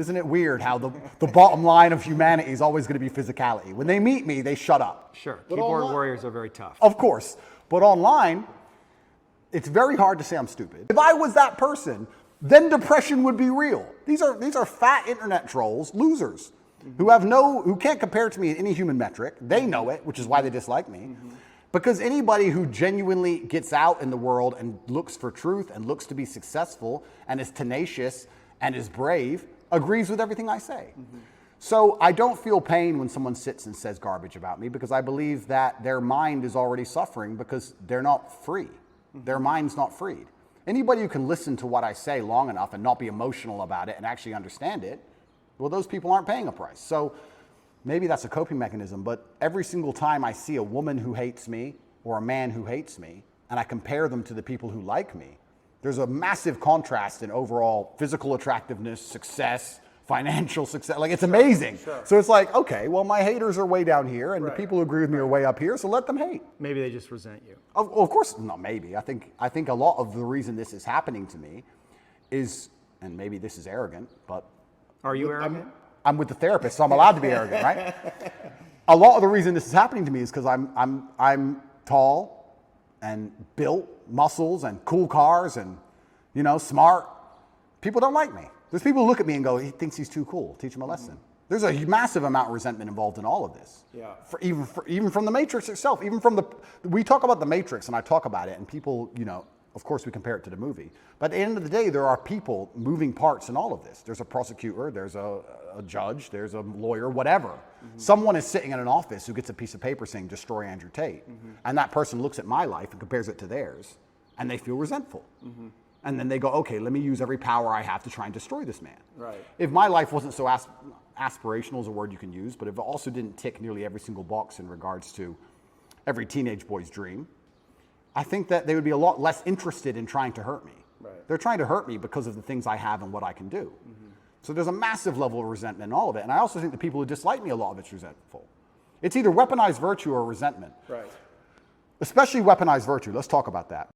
Isn't it weird how the bottom line of humanity is always going to be physicality? When they meet me, they shut up. Sure. But Keyboard warriors are very tough. Of course. But online, it's very hard to say I'm stupid. If I was that person, then depression would be real. These are fat internet trolls, losers, who can't compare to me in any human metric. They know it, which is why they dislike me. Because anybody who genuinely gets out in the world and looks for truth and looks to be successful and is tenacious and is brave agrees with everything I say. So I don't feel pain when someone sits and says garbage about me, because I believe that their mind is already suffering because they're not free. Their mind's not freed. Anybody who can listen to what I say long enough and not be emotional about it and actually understand it, well, those people aren't paying a price. So maybe that's a coping mechanism, but every single time I see a woman who hates me or a man who hates me, and I compare them to the people who like me, there's a massive contrast in overall physical attractiveness, success, financial success. Like, it's amazing. Sure. So it's like, okay, well, my haters are way down here, and the people who agree with me are way up here, so let them hate. Maybe they just resent you. Of course, no, maybe. I think a lot of the reason this is happening to me is, and maybe this is arrogant, but... Are you arrogant? I'm with the therapist, so I'm allowed to be arrogant, right? A lot of the reason this is happening to me is because I'm tall and built, muscles and cool cars and, smart. People don't like me. There's people who look at me and go, he thinks he's too cool. Teach him a lesson. There's a massive amount of resentment involved in all of this. Yeah. Even from the Matrix itself, we talk about the Matrix and I talk about it and people, of course we compare it to the movie. But at the end of the day, there are people, moving parts in all of this. There's a prosecutor, there's a judge, there's a lawyer, whatever. Someone is sitting in an office who gets a piece of paper saying, destroy Andrew Tate. And that person looks at my life and compares it to theirs, and they feel resentful. And then they go, okay, let me use every power I have to try and destroy this man. Right. If my life wasn't so aspirational is a word you can use, but if it also didn't tick nearly every single box in regards to every teenage boy's dream, I think that they would be a lot less interested in trying to hurt me. Right. They're trying to hurt me because of the things I have and what I can do. So there's a massive level of resentment in all of it. And I also think the people who dislike me, a lot of it's resentful. It's either weaponized virtue or resentment. Right. Especially weaponized virtue. Let's talk about that.